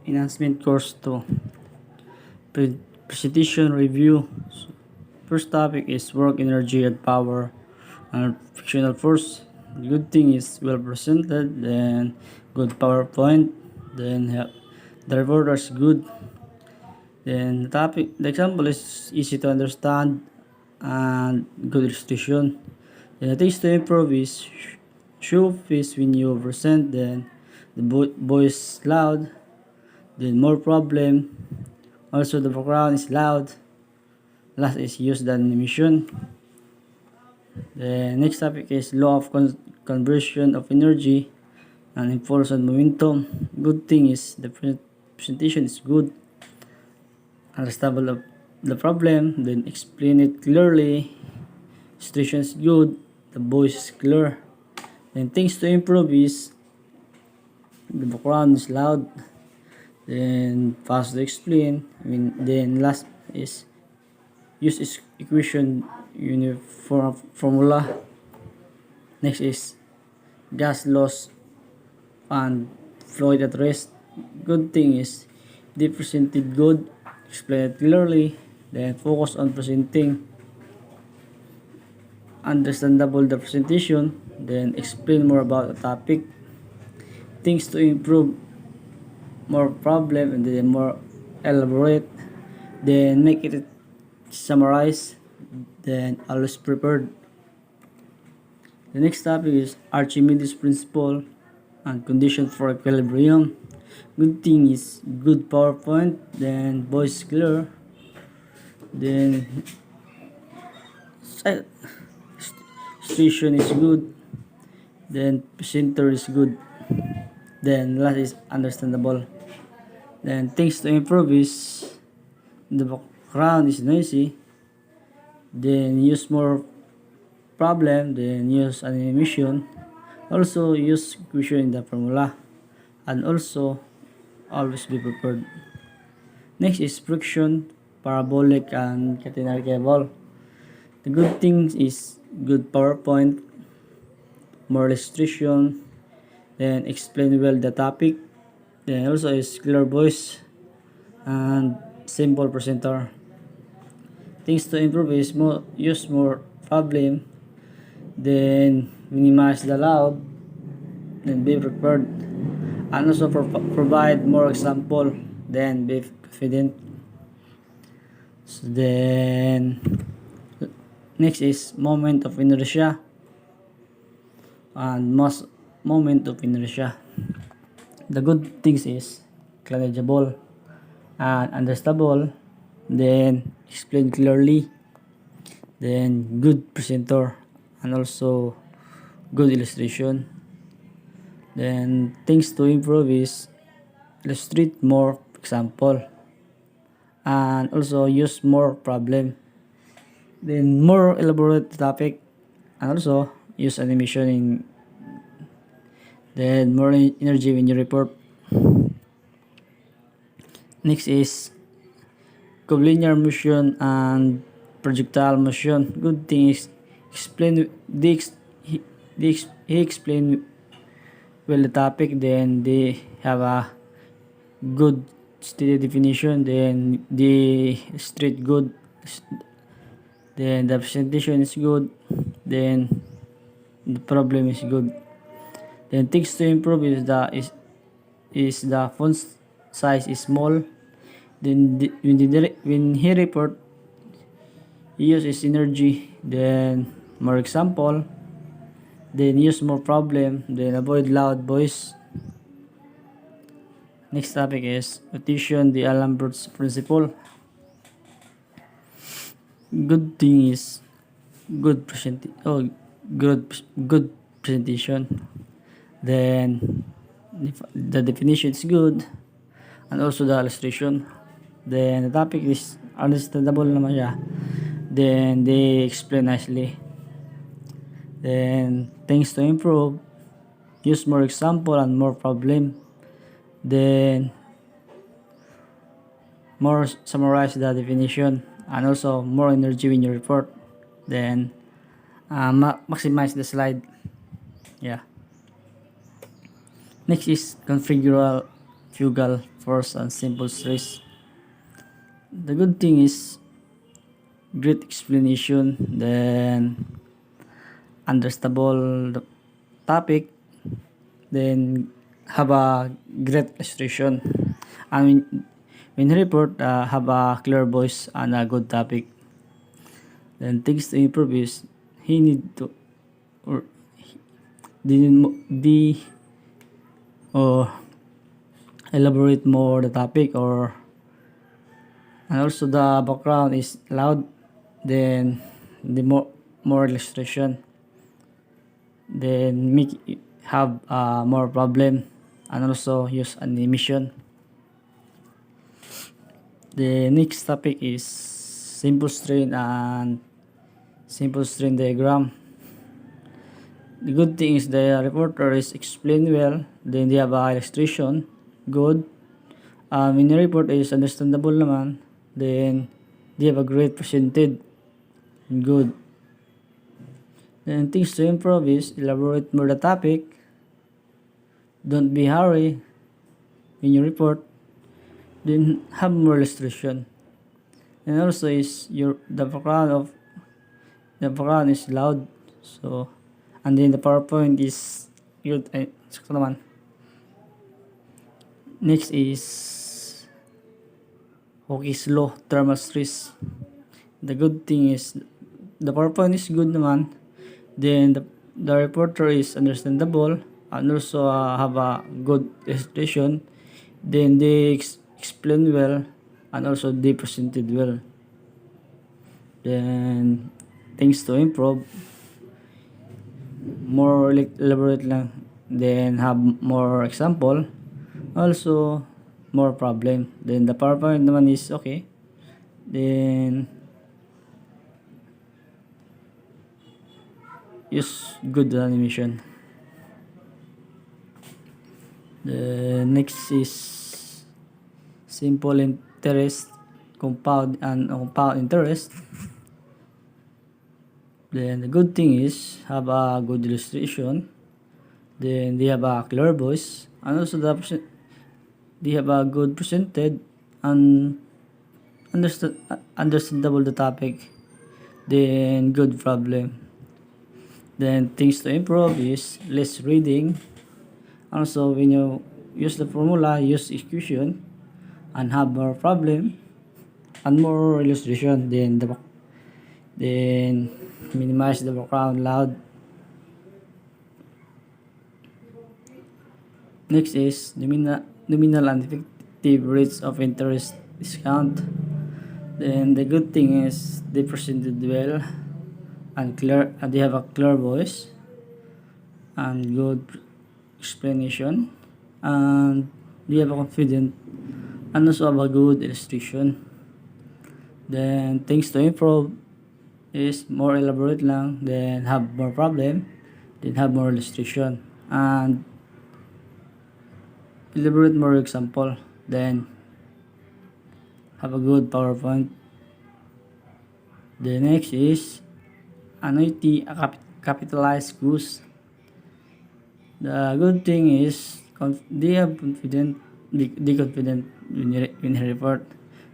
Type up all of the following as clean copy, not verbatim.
Enhancement course 2. Presentation review. First topic is work, energy, and power. And fictional force. The good thing is well presented, then good PowerPoint, then the reporter is good. Then the example is easy to understand and good illustration. Then the things to improve is show face when you present, then the voice loud, then more problem. Also the background is loud. Last is use the animation. The next topic is law of conversion of energy and impulse and momentum. Good thing is the presentation is good, understandable of the problem, then explain it clearly. Situation is good, the voice is clear. Then things to improve is the background is loud, then fast to explain. Then last is use equation uniform formula. Next is gas loss and fluid at rest. Good thing is they presented good, explain it clearly, then focus on presenting understandable the presentation, then explain more about the topic. Things to improve, more problem, and then more elaborate, then make it summarize, then always prepared. The next topic is Archimedes principle and condition for equilibrium. Good thing is good PowerPoint, then voice clear, then situation is good, then presenter is good, then last is understandable. Then things to improve is the background is noisy, then use more problem, then use animation, also use equation in the formula, and also always be prepared. Next is friction, parabolic, and catenary cable. The good thing is good PowerPoint, more illustration, then explain well the topic, then also is clear voice and simple presenter. Things to improve is use more problem, then minimize the loud, then be prepared, and also provide more example, then be confident. So then next is moment of inertia and most moment of inertia. The good things is clearable and understandable, then explain clearly, then good presenter, and also good illustration. Then things to improve is illustrate more example, and also use more problem, then more elaborate topic, and also use animation in, then more energy when you report. Next is collinear motion and projectile motion. Good thing is explain he explain well the topic, then they have a good steady definition, then the street good, then the presentation is good, then the problem is good. Then things to improve is the font size is small, then when he report he uses energy, then more example, then use more problem, then avoid loud voice. Next topic is Petition the Alambert's principle. Good thing is good good presentation, then the definition is good, and also the illustration, then the topic is understandable naman siya, then they explain nicely. Then things to improve, use more example and more problem, then more summarize the definition, and also more energy when you report, then maximize the slide. Yeah. Next is configural fugal force and simple stress. The good thing is great explanation, then understandable the topic, then have a great illustration. And when report have a clear voice and a good topic, then things to improve is he need to or the or elaborate more the topic, or and also the background is loud, then the more illustration, then make it have more problem, and also use animation. The next topic is simple strain and simple strain diagram. The good thing is the reporter is explained well, then they have a illustration, good. When the report is understandable naman, then they have a great presented, good. Then things to improve is elaborate more the topic, don't be hurry when you report, then have more illustration. And also is the background is loud, so and then the PowerPoint is good. Sakto naman. Next is Hawkey's law, thermal stress. The good thing is the PowerPoint is good naman, then the reporter is understandable, and also have a good illustration, then they explain well, and also they presented well. Then things to improve, more elaborate lang, then have more example, also more problem. Then the PowerPoint naman is okay, then use good animation. The next is simple interest, compound interest. Then the good thing is have a good illustration, then they have a clear voice, and also they have a good presented and understandable the topic, then good problem. Then things to improve is less reading. Also, when you use the formula, use equation, and have more problem and more illustration, then minimize the background loud. Next is nominal and effective rates of interest discount. Then the good thing is they presented well and clear, and they have a clear voice and good explanation, and they have a confident and also have a good illustration. Then things to improve is more elaborate lang, then have more problem, then have more illustration, and elaborate more example, then have a good PowerPoint. The next is annuity capitalized goose. The good thing is they have confident, they confident when you report.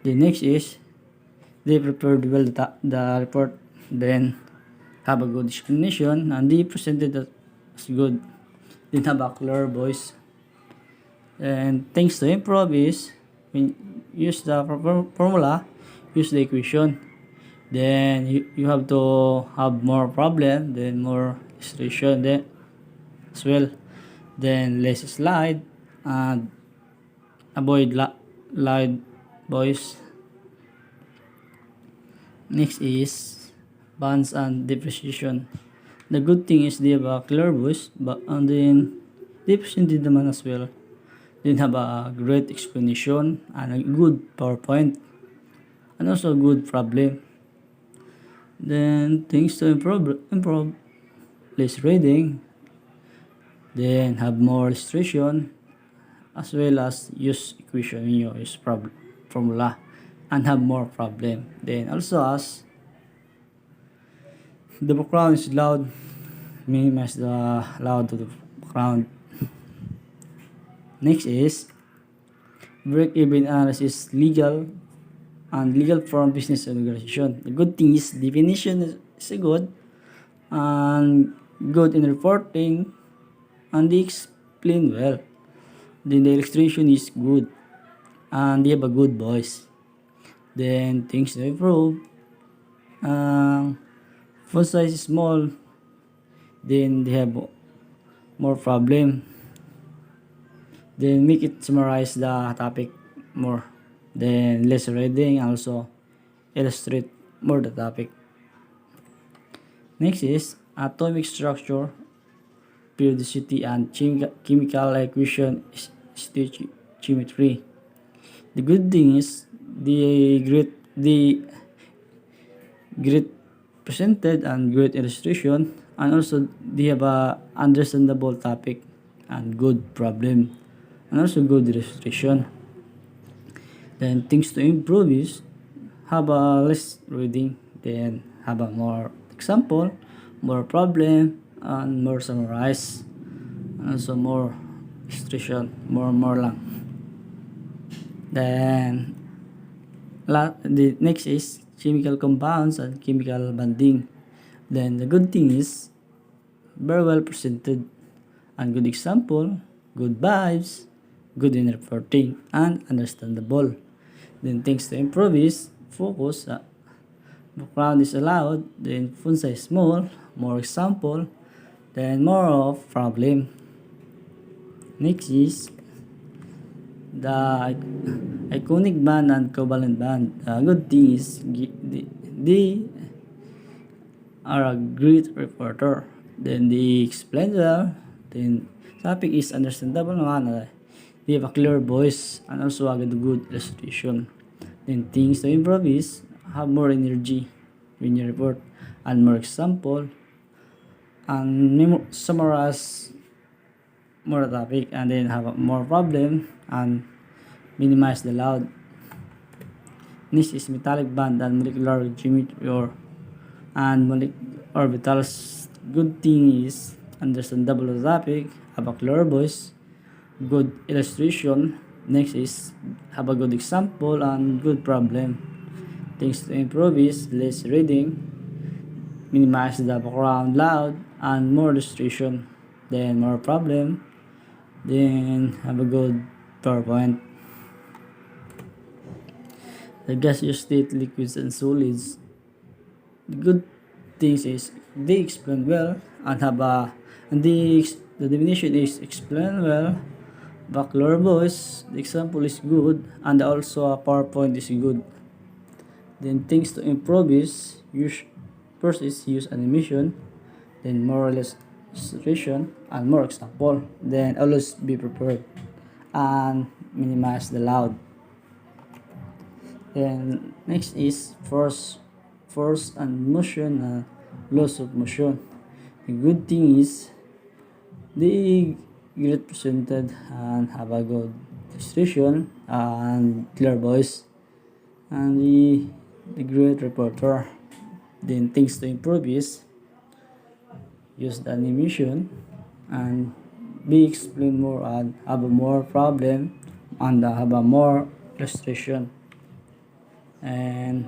The next is they prepared well the report, then have a good explanation, and they presented as good, then have a clear voice. And things to improve is when use the formula, use the equation, then you have to have more problem, then more illustration then as well, then less slide, and avoid loud voice. Next is balance and depreciation. The good thing is they have a clear voice, but and then they presented naman as well, then have a great explanation and a good PowerPoint, and also a good problem. Then things to improve less reading, then have more illustration, as well as use equation when you use formula, and have more problem. Then also as the background is loud, minimize the loud to the background. Next is break-even analysis, legal and legal form business organization. The good thing is definition is good and good in reporting and they explain well. Then the illustration is good and they have a good voice. Then things to improve. Font size is small. Then they have more problem. Then make it summarize the topic more. Then less reading also illustrate more the topic. Next is atomic structure, periodicity, and chemical equation stoichiometry. The good thing is the great presented and great illustration, and also they have a understandable topic and good problem and also good illustration. Then things to improve is have a less reading, then have a more example, more problem, and more summarize, and also more illustration, more lang. Then the next is chemical compounds and chemical bonding. Then the good thing is very well presented and good example, good vibes, good in reporting, and understandable. Then things to improve is focus, background is allowed, then font size small, more example, then more of problem. Next is the iconic band and covalent band. Good thing is they are a great reporter. Then they explain well. Then topic is understandable naman. They have a clear voice and also a good illustration. Then things to improve is have more energy when you report and more example and summarize more topic and then have more problem and minimize the loud. Next is metallic band and molecular geometry and orbitals. Good thing is understandable topic, have a clear voice, good illustration. Next is have a good example and good problem. Things to improve is less reading, minimize the background loud, and more illustration. Then more problem. Then have a good PowerPoint. The gaseous state, liquids, and solids. The good things is they explain well and have a and the definition is explained well. Backdoor voice, the example is good and also a PowerPoint is good. Then things to improve is first is use animation, then more illustration and more example. Then always be prepared and minimize the loud. Then next is force and motion, loss of motion. The good thing is they get presented and have a good illustration and clear voice and the great reporter. Then things to improve is use the animation and be explain more and have a more problem and have a more illustration and